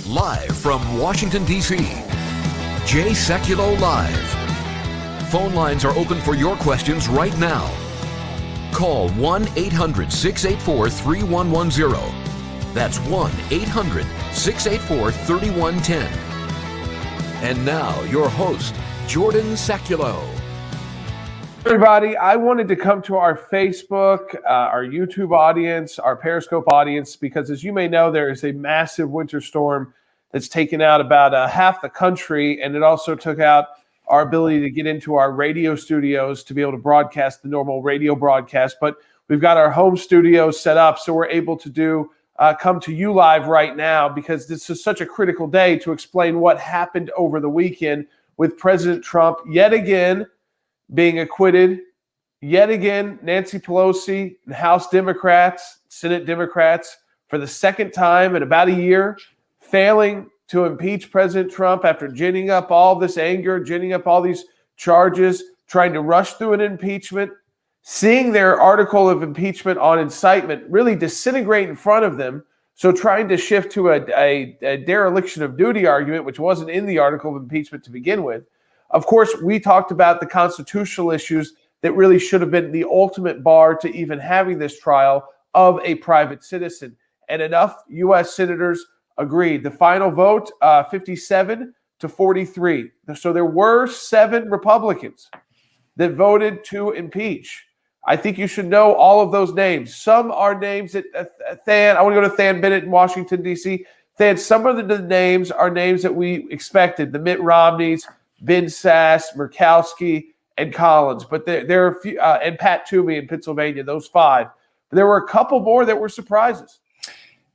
Live from Washington, D.C., Jay Sekulow Live. Phone lines are open for your questions right now. Call 1-800-684-3110. That's 1-800-684-3110. And now, your host, Jordan Sekulow. Everybody, I wanted to come to our Facebook, our YouTube audience, our Periscope audience, because as you may know, there is a massive winter storm that's taken out about half the country, and it also took out our ability to get into our radio studios to be able to broadcast the normal radio broadcast. But we've got our home studios set up, so we're able to come to you live right now, because this is such a critical day to explain what happened over the weekend with President Trump yet again being acquitted, yet again Nancy Pelosi and House Democrats, Senate Democrats, for the second time in about a year, failing to impeach President Trump after ginning up all this anger, ginning up all these charges, trying to rush through an impeachment, seeing their article of impeachment on incitement really disintegrate in front of them. So trying to shift to a dereliction of duty argument, which wasn't in the article of impeachment to begin with. Of course, we talked about the constitutional issues that really should have been the ultimate bar to even having this trial of a private citizen. And enough U.S. senators agreed. The final vote, 57-43. So there were 7 Republicans that voted to impeach. I think you should know all of those names. Some are names that Than, I want to go to Than Bennett in Washington, D.C. Than, some of the names are names that we expected. The Mitt Romneys, Ben Sass, Murkowski, and Collins. But there are a few, and Pat Toomey in Pennsylvania, those 5. But there were a couple more that were surprises.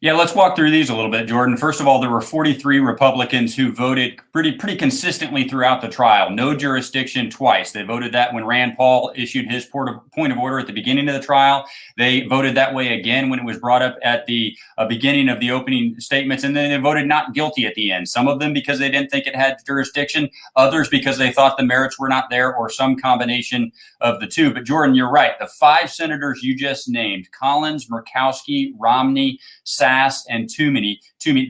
Yeah, let's walk through these a little bit, Jordan. First of all, there were 43 Republicans who voted pretty consistently throughout the trial. No jurisdiction twice. They voted that when Rand Paul issued his point of order at the beginning of the trial. They voted that way again when it was brought up at the beginning of the opening statements. And then they voted not guilty at the end. Some of them because they didn't think it had jurisdiction. Others because they thought the merits were not there, or some combination of the two. But Jordan, you're right. The 5 senators you just named, Collins, Murkowski, Romney, Sass, and Toomey,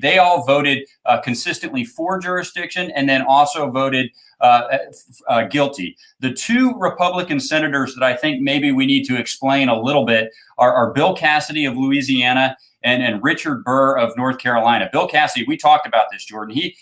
they all voted consistently for jurisdiction, and then also voted guilty. The 2 Republican senators that I think maybe we need to explain a little bit are Bill Cassidy of Louisiana and Richard Burr of North Carolina. Bill Cassidy, we talked about this, Jordan. He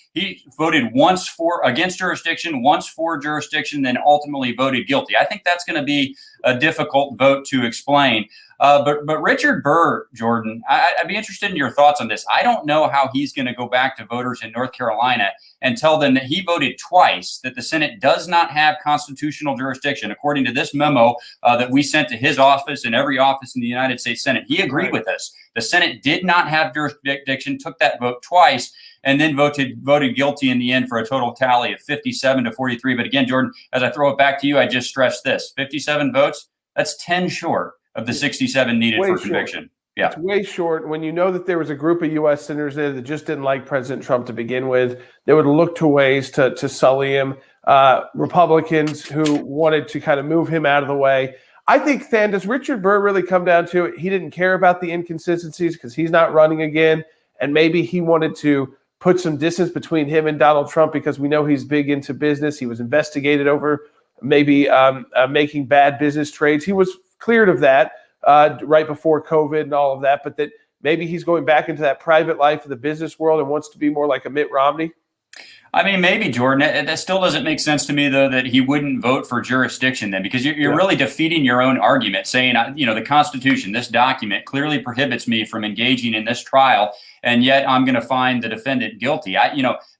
voted once against jurisdiction, once for jurisdiction, then ultimately voted guilty. I think that's going to be a difficult vote to explain. But Richard Burr, Jordan, I'd be interested in your thoughts on this. I don't know how he's going to go back to voters in North Carolina and tell them that he voted twice, that the Senate does not have constitutional jurisdiction. According to this memo that we sent to his office and every office in the United States Senate, he agreed with us. The Senate did not have jurisdiction, took that vote twice, and then voted guilty in the end for a total tally of 57-43. But again, Jordan, as I throw it back to you, I just stress this: 57 votes, that's 10 short of the 67 needed for conviction. Yeah, it's way short. When you know that there was a group of U.S. senators there that just didn't like President Trump to begin with, they would look to ways to sully him. Republicans who wanted to kind of move him out of the way. I think, Than, does Richard Burr really come down to it? He didn't care about the inconsistencies because he's not running again, and maybe he wanted to put some distance between him and Donald Trump because we know he's big into business. He was investigated over maybe making bad business trades. He was cleared of that right before COVID and all of that, but that maybe he's going back into that private life of the business world and wants to be more like a Mitt Romney. I mean, maybe, Jordan. That still doesn't make sense to me, though, that he wouldn't vote for jurisdiction then, because you're really defeating your own argument, saying, the Constitution, this document clearly prohibits me from engaging in this trial, and yet I'm going to find the defendant guilty.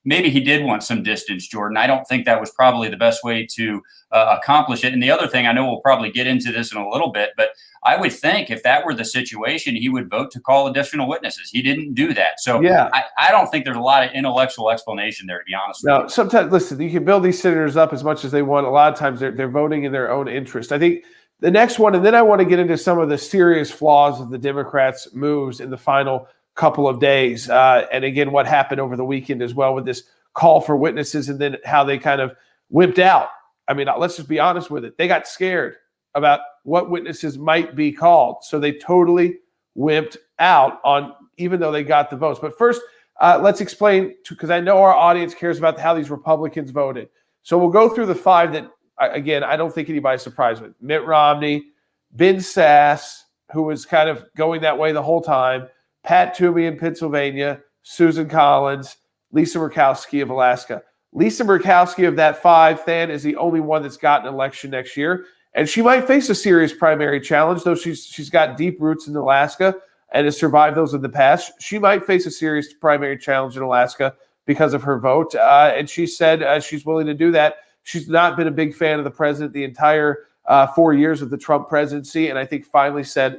Maybe he did want some distance, Jordan. I don't think that was probably the best way to accomplish it. And the other thing, I know we'll probably get into this in a little bit, but I would think if that were the situation, he would vote to call additional witnesses. He didn't do that. So yeah. I don't think there's a lot of intellectual explanation there, to be honest with you. Sometimes, listen, you can build these senators up as much as they want. A lot of times they're voting in their own interest. I think the next one, and then I want to get into some of the serious flaws of the Democrats' moves in the final couple of days. And again, what happened over the weekend as well with this call for witnesses and then how they kind of wimped out. I mean, let's just be honest with it. They got scared about what witnesses might be called. So they totally wimped out on, even though they got the votes. But first, let's explain, because I know our audience cares about how these Republicans voted. So we'll go through the 5 that, again, I don't think anybody's surprised with. Mitt Romney, Ben Sass, who was kind of going that way the whole time, Pat Toomey in Pennsylvania, Susan Collins, Lisa Murkowski of Alaska. Lisa Murkowski of that 5, Than, is the only one that's got an election next year. And she might face a serious primary challenge, though she's got deep roots in Alaska and has survived those in the past. She might face a serious primary challenge in Alaska because of her vote. And she said she's willing to do that. She's not been a big fan of the president the entire 4 years of the Trump presidency. And I think finally said,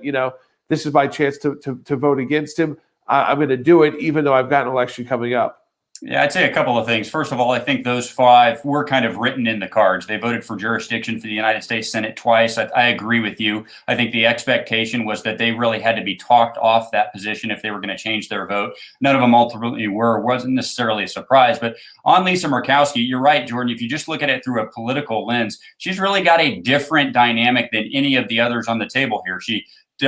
this is my chance to vote against him. I'm going to do it, even though I've got an election coming up. Yeah, I'd say a couple of things. First of all, I think those 5 were kind of written in the cards. They voted for jurisdiction for the United States Senate twice. I agree with you. I think the expectation was that they really had to be talked off that position if they were going to change their vote. None of them ultimately were. Wasn't necessarily a surprise. But on Lisa Murkowski, you're right, Jordan. If you just look at it through a political lens, she's really got a different dynamic than any of the others on the table here. She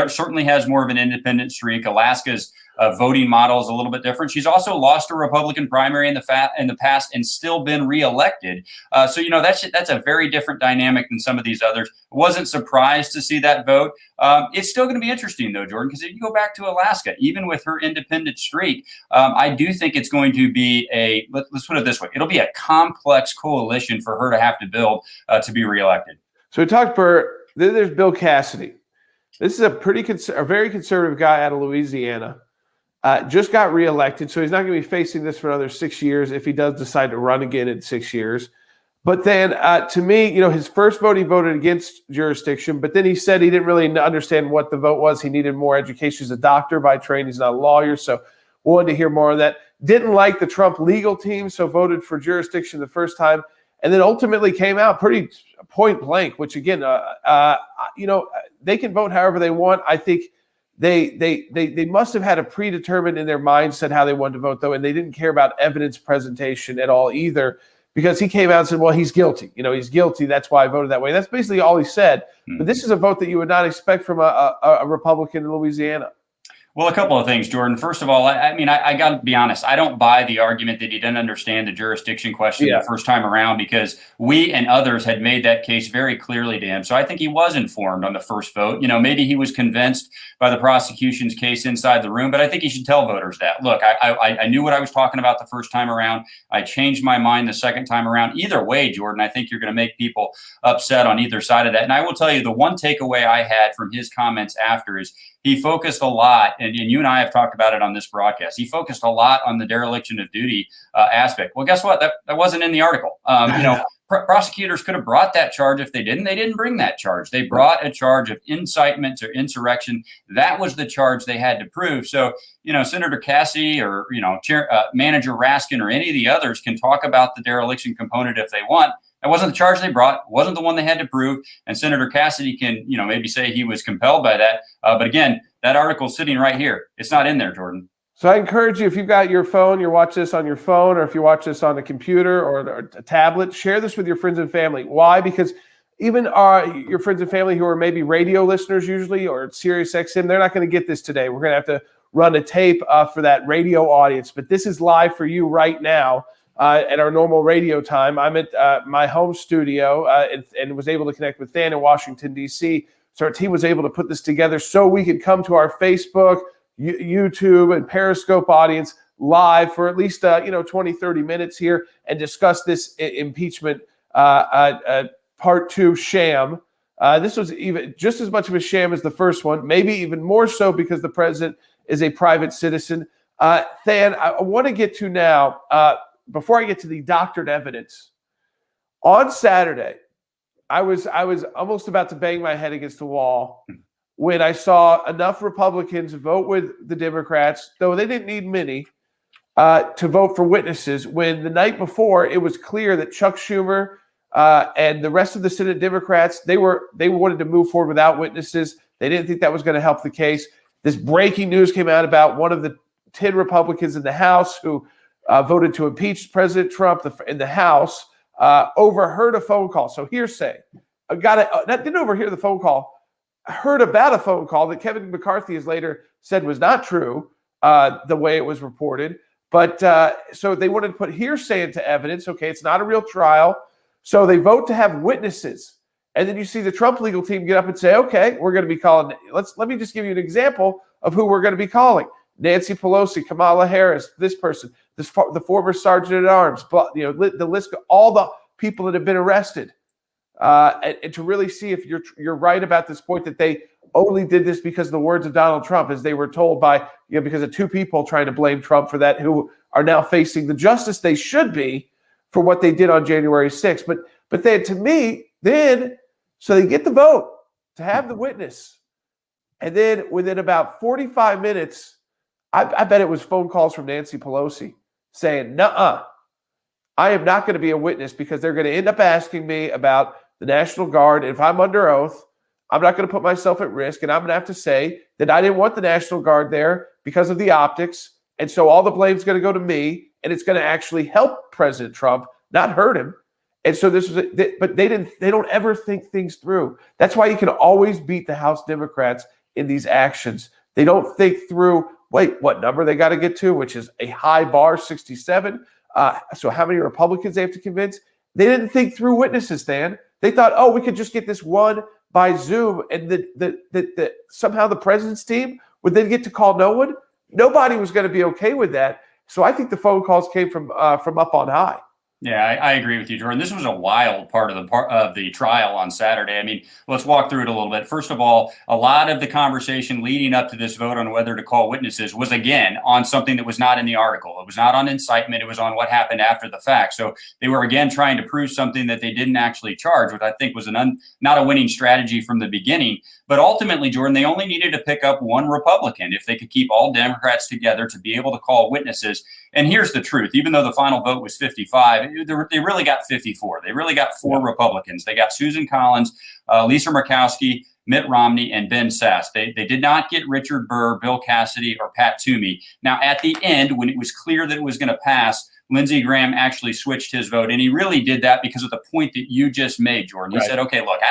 certainly has more of an independent streak. Alaska's voting model is a little bit different. She's also lost a Republican primary in the past and still been reelected. So that's a very different dynamic than some of these others. Wasn't surprised to see that vote. It's still going to be interesting though, Jordan, because if you go back to Alaska, even with her independent streak, I do think it's going to be let's put it this way, it'll be a complex coalition for her to have to build to be reelected. So we talked then there's Bill Cassidy. This is a very conservative guy out of Louisiana. Just got reelected, so he's not going to be facing this for another 6 years if he does decide to run again in 6 years. But then, to me, his first vote, he voted against jurisdiction, but then he said he didn't really understand what the vote was. He needed more education. He's a doctor by training. He's not a lawyer, so wanted to hear more on that. Didn't like the Trump legal team, so voted for jurisdiction the first time, and then ultimately came out pretty point blank, which, again, they can vote however they want. I think they must have had a predetermined in their mindset how they wanted to vote, though, and they didn't care about evidence presentation at all either, because he came out and said, well, he's guilty. He's guilty. That's why I voted that way. That's basically all he said. Mm-hmm. But this is a vote that you would not expect from a Republican in Louisiana. Well, a couple of things, Jordan. First of all, I got to be honest. I don't buy the argument that he didn't understand the jurisdiction question the first time around, because we and others had made that case very clearly to him. So I think he was informed on the first vote. Maybe he was convinced by the prosecution's case inside the room, but I think he should tell voters that. Look, I knew what I was talking about the first time around. I changed my mind the second time around. Either way, Jordan, I think you're going to make people upset on either side of that. And I will tell you, the one takeaway I had from his comments after is he focused a lot, and you and I have talked about it on this broadcast, he focused a lot on the dereliction of duty aspect. Well, guess what? That wasn't in the article. Prosecutors could have brought that charge if they didn't. They didn't bring that charge. They brought a charge of incitement or insurrection. That was the charge they had to prove. So, Senator Cassidy or, Manager Raskin or any of the others can talk about the dereliction component if they want. That wasn't the charge they brought, wasn't the one they had to prove. And Senator Cassidy can, maybe say he was compelled by that. But again, that article's sitting right here. It's not in there, Jordan. So I encourage you, if you've got your phone, you watch this on your phone, or if you watch this on a computer or a tablet, share this with your friends and family. Why? Because even your friends and family who are maybe radio listeners usually, or Sirius XM, they're not going to get this today. We're going to have to run a tape for that radio audience. But this is live for you right now. At our normal radio time. I'm at my home studio and was able to connect with Than in Washington, D.C. So our team was able to put this together so we could come to our Facebook, YouTube, and Periscope audience live for at least 20, 30 minutes here and discuss this impeachment part 2 sham. This was even just as much of a sham as the first one, maybe even more so because the president is a private citizen. Than, I want to get to now, before I get to the doctored evidence, on Saturday, I was almost about to bang my head against the wall when I saw enough Republicans vote with the Democrats, though they didn't need many, to vote for witnesses, when the night before it was clear that Chuck Schumer and the rest of the Senate Democrats, they wanted to move forward without witnesses. They didn't think that was going to help the case. This breaking news came out about one of the 10 Republicans in the House who voted to impeach President Trump in the House, overheard a phone call. So hearsay. Didn't overhear the phone call. Heard about a phone call that Kevin McCarthy has later said was not true, the way it was reported. But so they wanted to put hearsay into evidence. Okay, it's not a real trial. So they vote to have witnesses. And then you see the Trump legal team get up and say, okay, we're going to be calling. Let me just give you an example of who we're going to be calling. Nancy Pelosi, Kamala Harris, this person, the former sergeant at arms, the list of all the people that have been arrested. And to really see if you're right about this point that they only did this because of the words of Donald Trump, as they were told by, because of two people trying to blame Trump for that, who are now facing the justice they should be for what they did on January 6th. But then to me, so they get the vote to have the witness. And then within about 45 minutes, I bet it was phone calls from Nancy Pelosi saying, nuh-uh, I am not going to be a witness because they're going to end up asking me about the National Guard. If I'm under oath, I'm not going to put myself at risk, and I'm going to have to say that I didn't want the National Guard there because of the optics, and so all the blame's going to go to me, and it's going to actually help President Trump, not hurt him. And so but they don't ever think things through. That's why you can always beat the House Democrats in these actions. They don't think through, wait, what number they got to get to, which is a high bar, 67. So how many Republicans they have to convince? They didn't think through witnesses, Dan. They thought, we could just get this one by Zoom, and that somehow the president's team would then get to call no one. Nobody was going to be okay with that. So I think the phone calls came from up on high. Yeah, I agree with you, Jordan. This was a wild part of the trial on Saturday. I mean, let's walk through it a little bit. First of all, a lot of the conversation leading up to this vote on whether to call witnesses was, again, on something that was not in the article. It was not on incitement. It was on what happened after the fact. So they were, again, trying to prove something that they didn't actually charge, which I think was not a winning strategy from the beginning. But ultimately, Jordan, they only needed to pick up one Republican if they could keep all Democrats together to be able to call witnesses. And here's the truth. Even though the final vote was 55, they really got 54. They really got four Republicans. They got Susan Collins, Lisa Murkowski, Mitt Romney, and Ben Sasse. They did not get Richard Burr, Bill Cassidy, or Pat Toomey. Now, at the end, when it was clear that it was going to pass, Lindsey Graham actually switched his vote. And he really did that because of the point that you just made, Jordan. He said, okay, look,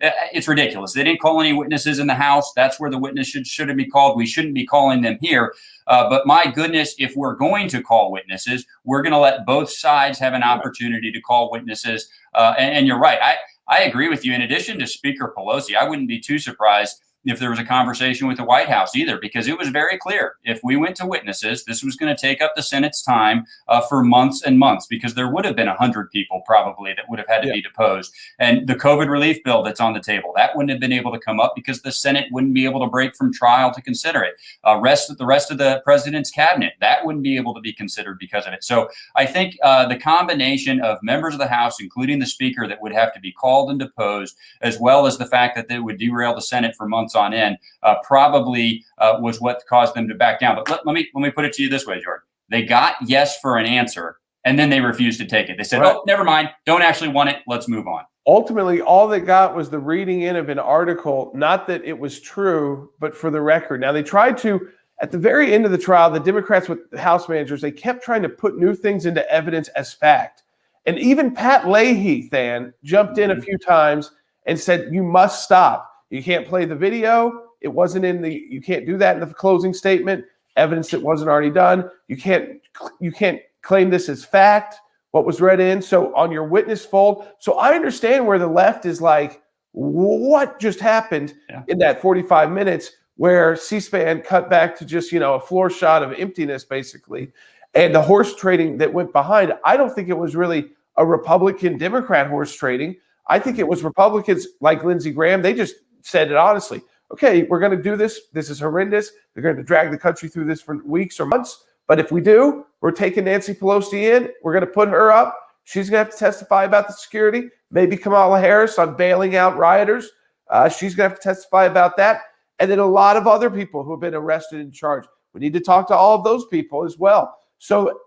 it's ridiculous. They didn't call any witnesses in the House. That's where the witness should have been called. We shouldn't be calling them here. But my goodness, if we're going to call witnesses, we're going to let both sides have an opportunity to call witnesses. And you're right. I agree with you. In addition to Speaker Pelosi, I wouldn't be too surprised if there was a conversation with the White House either, because it was very clear if we went to witnesses, this was going to take up the Senate's time for months and months, because there would have been 100 people probably that would have had to be deposed. And the COVID relief bill that's on the table, that wouldn't have been able to come up because the Senate wouldn't be able to break from trial to consider it. The rest of the president's cabinet, that wouldn't be able to be considered because of it. So I think the combination of members of the House, including the Speaker, that would have to be called and deposed, as well as the fact that they would derail the Senate for months on end, probably was what caused them to back down. But let me put it to you this way, Jordan. They got yes for an answer, and then they refused to take it. They said, oh, never mind. Don't actually want it. Let's move on. Ultimately, all they got was the reading in of an article, not that it was true, but for the record. Now, they tried to, at the very end of the trial, the Democrats with the House managers, they kept trying to put new things into evidence as fact. And even Pat Leahy, jumped in a few times and said, you must stop. You can't play the video. It wasn't you can't do that in the closing statement. Evidence that wasn't already done. You can't claim this as fact, what was read in. So on your witness fold. So I understand where the left is like, what just happened in that 45 minutes where C-SPAN cut back to just, a floor shot of emptiness, basically. And the horse trading that went behind. I don't think it was really a Republican-Democrat horse trading. I think it was Republicans like Lindsey Graham. They just said it honestly. Okay, we're going to do this. This is horrendous. They're going to drag the country through this for weeks or months. But if we do, we're taking Nancy Pelosi in. We're going to put her up. She's going to have to testify about the security. Maybe Kamala Harris on bailing out rioters. She's going to have to testify about that. And then a lot of other people who have been arrested and charged. We need to talk to all of those people as well. So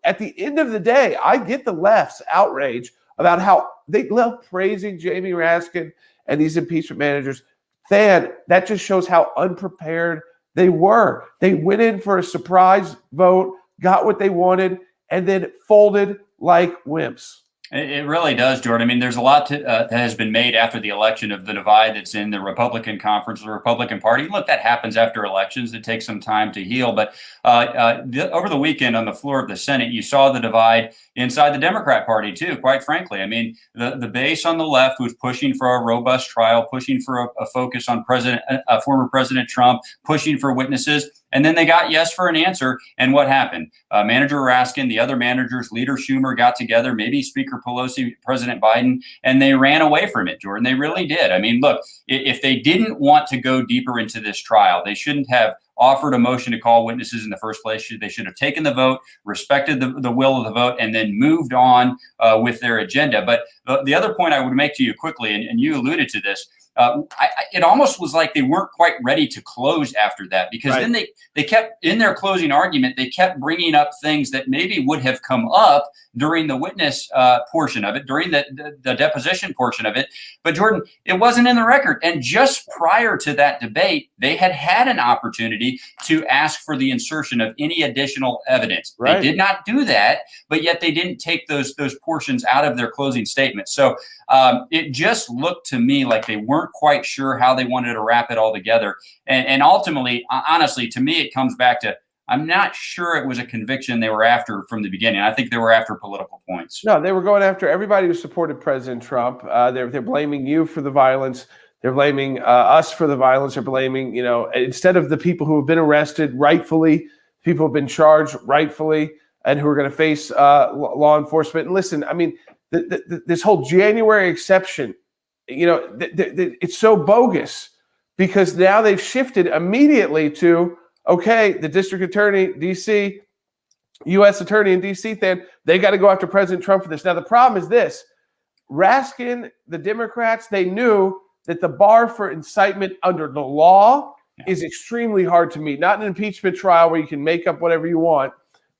at the end of the day, I get the left's outrage about how they love praising Jamie Raskin and these impeachment managers. That just shows how unprepared they were. They went in for a surprise vote, got what they wanted, and then folded like wimps. It really does, Jordan. I mean, there's a lot that has been made after the election of the divide that's in the Republican conference, the Republican Party. Look, that happens after elections. It takes some time to heal. But over the weekend on the floor of the Senate, you saw the divide inside the Democrat Party, too, quite frankly. I mean, the base on the left was pushing for a robust trial, pushing for a focus on former President Trump, pushing for witnesses. And then they got yes for an answer. And what happened? Manager Raskin, the other managers, Leader Schumer got together, maybe Speaker Pelosi, President Biden, and they ran away from it, Jordan. They really did. I mean, look, if they didn't want to go deeper into this trial, they shouldn't have offered a motion to call witnesses in the first place. They should have taken the vote, respected the will of the vote, and then moved on with their agenda. But the other point I would make to you quickly, and you alluded to this, it almost was like they weren't quite ready to close after that, because then they kept, in their closing argument, they kept bringing up things that maybe would have come up during the witness portion of it, during the deposition portion of it. But Jordan, it wasn't in the record. And just prior to that debate, they had an opportunity to ask for the insertion of any additional evidence. They did not do that, but yet they didn't take those portions out of their closing statement. So it just looked to me like they weren't quite sure how they wanted to wrap it all together. And ultimately, honestly, to me, it comes back to, I'm not sure it was a conviction they were after from the beginning. I think they were after political points. No, they were going after everybody who supported President Trump. They're blaming you for the violence. They're blaming us for the violence. They're blaming, instead of the people who have been arrested rightfully, people who have been charged rightfully, and who are going to face law enforcement. And listen, I mean, this whole January exception, it's so bogus, because now they've shifted immediately to, okay, the district attorney, D.C., U.S. attorney in D.C., then they got to go after President Trump for this. Now, the problem is this. Raskin, the Democrats, they knew that the bar for incitement under the law is extremely hard to meet. Not an impeachment trial where you can make up whatever you want,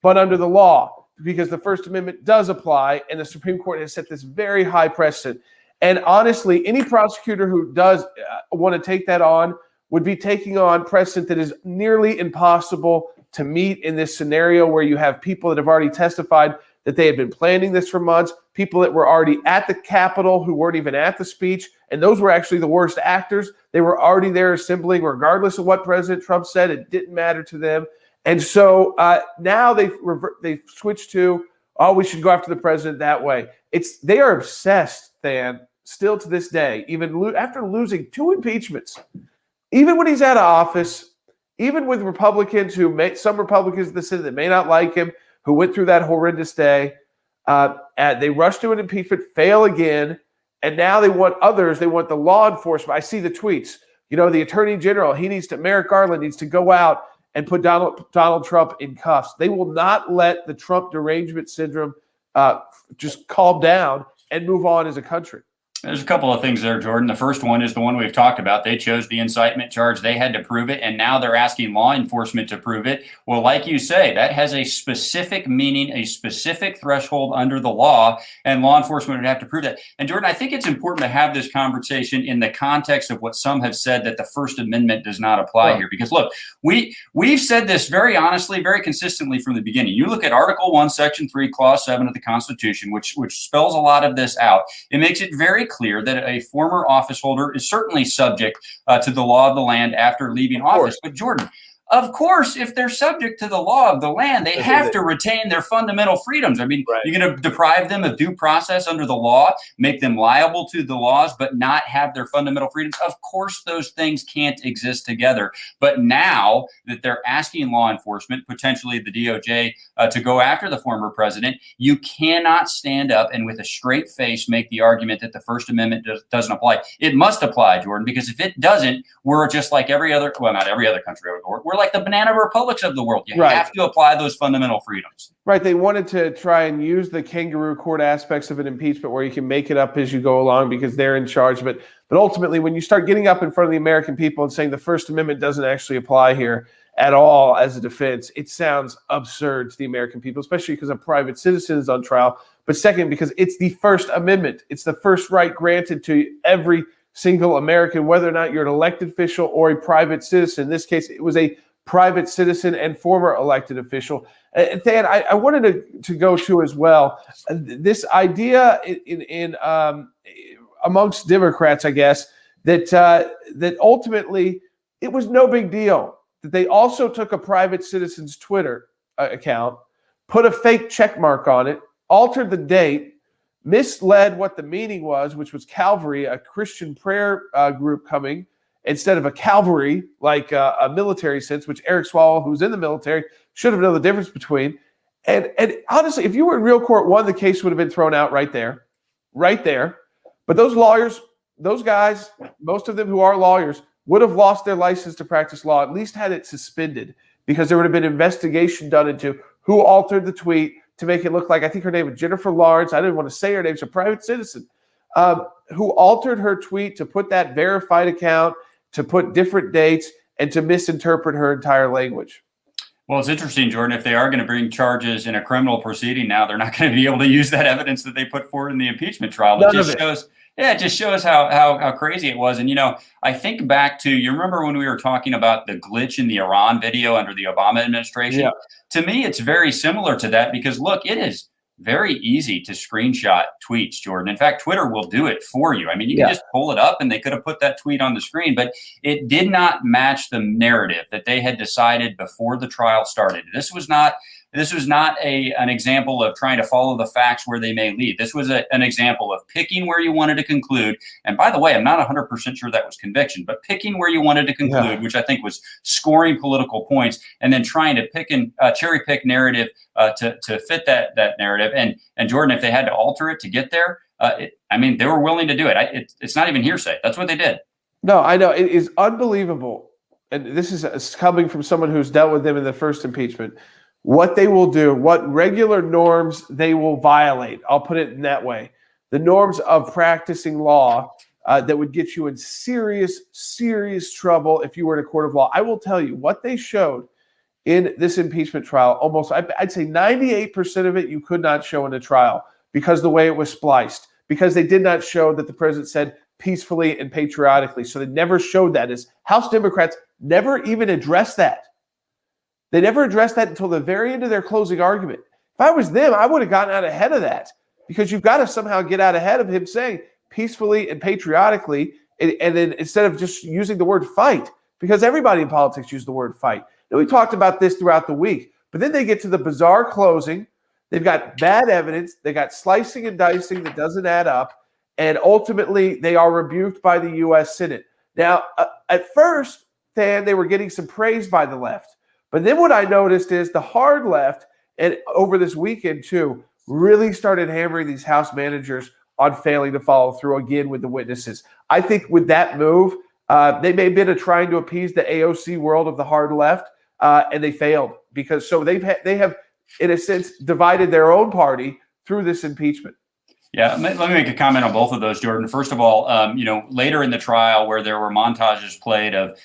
but under the law, because the First Amendment does apply, and the Supreme Court has set this very high precedent. And honestly, any prosecutor who does want to take that on would be taking on precedent that is nearly impossible to meet in this scenario, where you have people that have already testified that they had been planning this for months, people that were already at the Capitol who weren't even at the speech, and those were actually the worst actors. They were already there assembling, regardless of what President Trump said. It didn't matter to them. And so now they've switched to, we should go after the president that way. They are obsessed, Than, still to this day, even after losing 2 impeachments, even when he's out of office, even with Republicans some Republicans in the Senate that may not like him, who went through that horrendous day, they rushed to an impeachment, fail again, and now they want others. They want the law enforcement. I see the tweets. The Attorney General, Merrick Garland needs to go out and put Donald Trump in cuffs. They will not let the Trump derangement syndrome just calm down and move on as a country. There's a couple of things there, Jordan. The first one is the one we've talked about. They chose the incitement charge. They had to prove it, and now they're asking law enforcement to prove it. Well, like you say, that has a specific meaning, a specific threshold under the law, and law enforcement would have to prove that. And Jordan, I think it's important to have this conversation in the context of what some have said, that the First Amendment does not apply here. Because look, we've said this very honestly, very consistently from the beginning. You look at Article 1, Section 3, Clause 7 of the Constitution, which spells a lot of this out. It makes it very clear that a former office holder is certainly subject to the law of the land after leaving office. But Jordan, of course, if they're subject to the law of the land, they have to retain their fundamental freedoms. I mean, you're going to deprive them of due process under the law, make them liable to the laws, but not have their fundamental freedoms. Of course, those things can't exist together. But now that they're asking law enforcement, potentially the DOJ, to go after the former president, you cannot stand up and with a straight face make the argument that the First Amendment doesn't apply. It must apply, Jordan, because if it doesn't, we're just like every other, well, not every other country over the world. We're like the banana republics of the world. You have to apply those fundamental freedoms. Right. They wanted to try and use the kangaroo court aspects of an impeachment where you can make it up as you go along because they're in charge. But ultimately, when you start getting up in front of the American people and saying the First Amendment doesn't actually apply here at all as a defense, it sounds absurd to the American people, especially because a private citizen is on trial. But second, because it's the First Amendment. It's the first right granted to every single American, whether or not you're an elected official or a private citizen. In this case, it was a private citizen and former elected official. Than, I wanted to go to as well this idea in amongst Democrats, I guess, that ultimately it was no big deal that they also took a private citizen's Twitter account, put a fake check mark on it, altered the date, misled what the meaning was, which was Calvary, a Christian prayer group coming, instead of a cavalry, like a military sense, which Eric Swalwell, who's in the military, should have known the difference between. And honestly, if you were in real court, one, the case would have been thrown out right there. But those lawyers, those guys, most of them who are lawyers, would have lost their license to practice law, at least had it suspended, because there would have been investigation done into who altered the tweet to make it look like, I think her name was Jennifer Lawrence. I didn't want to say her name. She's a private citizen who altered her tweet to put that verified account, to put different dates, and to misinterpret her entire language. Well, it's interesting, Jordan. If they are going to bring charges in a criminal proceeding now, they're not going to be able to use that evidence that they put forward in the impeachment trial. It just shows how crazy it was. And, I think back to, you remember when we were talking about the glitch in the Iran video under the Obama administration? Yeah. To me, it's very similar to that because, look, it is very easy to screenshot tweets, Jordan. In fact, Twitter will do it for you. I mean, you can just pull it up and they could have put that tweet on the screen, but it did not match the narrative that they had decided before the trial started. This was not an example of trying to follow the facts where they may lead. This was an example of picking where you wanted to conclude. And by the way, I'm not 100% sure that was conviction, but picking where you wanted to conclude, which I think was scoring political points, and then trying to pick and cherry pick narrative to fit that narrative. And Jordan, if they had to alter it to get there, they were willing to do it. It's not even hearsay. That's what they did. No, I know. It is unbelievable. And this is coming from someone who's dealt with them in the first impeachment. What they will do, what regular norms they will violate. I'll put it in that way. The norms of practicing law that would get you in serious, serious trouble if you were in a court of law. I will tell you what they showed in this impeachment trial. Almost, I'd say 98% of it you could not show in a trial because the way it was spliced, because they did not show that the president said peacefully and patriotically. So they never showed that. As House Democrats never even addressed that. They never addressed that until the very end of their closing argument. If I was them, I would have gotten out ahead of that because you've got to somehow get out ahead of him saying peacefully and patriotically, and then instead of just using the word fight, because everybody in politics used the word fight. And we talked about this throughout the week, but then they get to the bizarre closing. They've got bad evidence. They got slicing and dicing that doesn't add up, and ultimately they are rebuked by the U.S. Senate. Now, at first, they were getting some praise by the left. But then what I noticed is the hard left, and over this weekend too, really started hammering these House managers on failing to follow through again with the witnesses. I think with that move, they may have been trying to appease the AOC world of the hard left, and they failed because they have, in a sense, divided their own party through this impeachment. Yeah, let me make a comment on both of those, Jordan. First of all, later in the trial where there were montages played of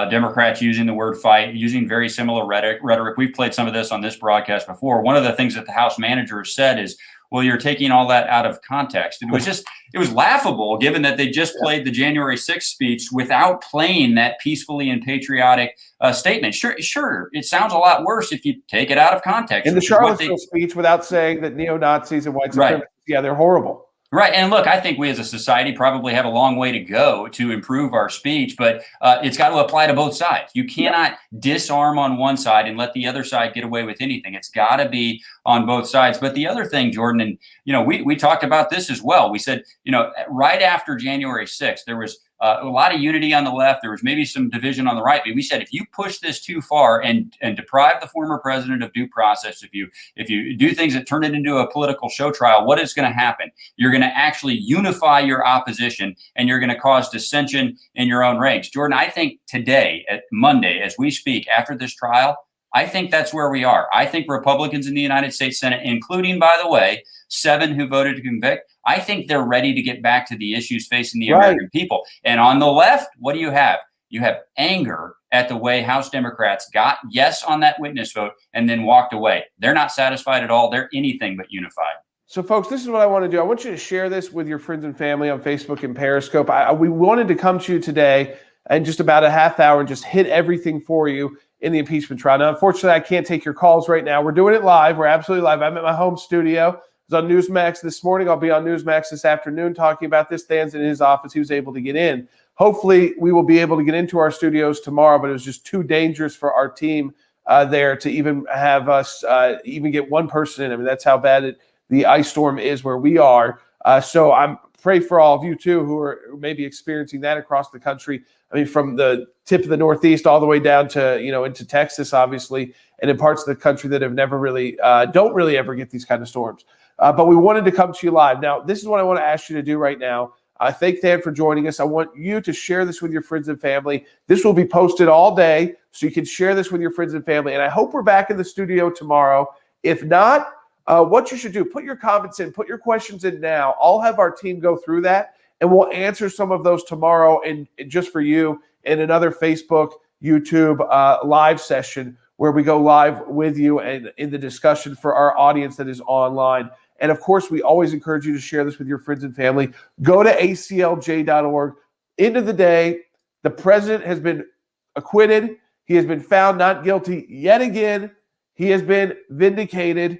Democrats using the word fight, using very similar rhetoric. We've played some of this on this broadcast before. One of the things that the House manager said is, well, you're taking all that out of context. It was laughable given that they just played the January 6th speech without playing that peacefully and patriotic statement. Sure, it sounds a lot worse if you take it out of context. In the Charlottesville speech without saying that neo-Nazis and white supremacists, yeah, they're horrible. Right. And look, I think we as a society probably have a long way to go to improve our speech, but it's got to apply to both sides. You cannot disarm on one side and let the other side get away with anything. It's got to be on both sides. But the other thing, Jordan, and we talked about this as well. We said, right after January 6th, there was a lot of unity on the left. There was maybe some division on the right. But we said, if you push this too far and deprive the former president of due process, if you do things that turn it into a political show trial, what is going to happen? You're going to actually unify your opposition and you're going to cause dissension in your own ranks. Jordan, I think today, at Monday, as we speak after this trial, I think that's where we are. I think Republicans in the United States Senate, including, by the way, 7 who voted to convict, I think they're ready to get back to the issues facing the American people. And on the left, what do you have? You have anger at the way House Democrats got yes on that witness vote and then walked away. They're not satisfied at all. They're anything but unified. So, folks, this is what I want to do. I want you to share this with your friends and family on Facebook and Periscope. We wanted to come to you today in just about a half hour and just hit everything for you in the impeachment trial. Now, unfortunately, I can't take your calls right now. We're doing it live. We're absolutely live. I'm at my home studio. I was on Newsmax this morning. I'll be on Newsmax this afternoon talking about this. Dan's in his office. He was able to get in. Hopefully, we will be able to get into our studios tomorrow, but it was just too dangerous for our team there to even have us even get one person in. I mean, that's how bad the ice storm is where we are. So I'm pray for all of you, too, who are maybe experiencing that across the country. I mean, from the tip of the Northeast all the way down to, into Texas, obviously, and in parts of the country that have never really, don't really ever get these kind of storms. But we wanted to come to you live. Now, this is what I want to ask you to do right now. Thank Dan for joining us. I want you to share this with your friends and family. This will be posted all day, so you can share this with your friends and family. And I hope we're back in the studio tomorrow. If not, what you should do, put your comments in, put your questions in now. I'll have our team go through that, and we'll answer some of those tomorrow and just for you in another Facebook, YouTube live session where we go live with you and in the discussion for our audience that is online. And, of course, we always encourage you to share this with your friends and family. Go to aclj.org. End of the day, the president has been acquitted. He has been found not guilty yet again. He has been vindicated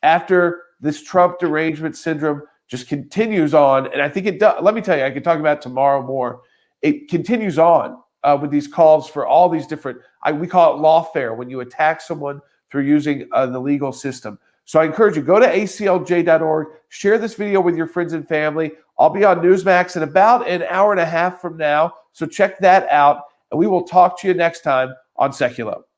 after this Trump derangement syndrome just continues on. And I think it does. Let me tell you, I can talk about it tomorrow more. It continues on with these calls for all these different, we call it lawfare, when you attack someone through using the legal system. So I encourage you, go to aclj.org, share this video with your friends and family. I'll be on Newsmax in about an hour and a half from now. So check that out. And we will talk to you next time on Sekulow.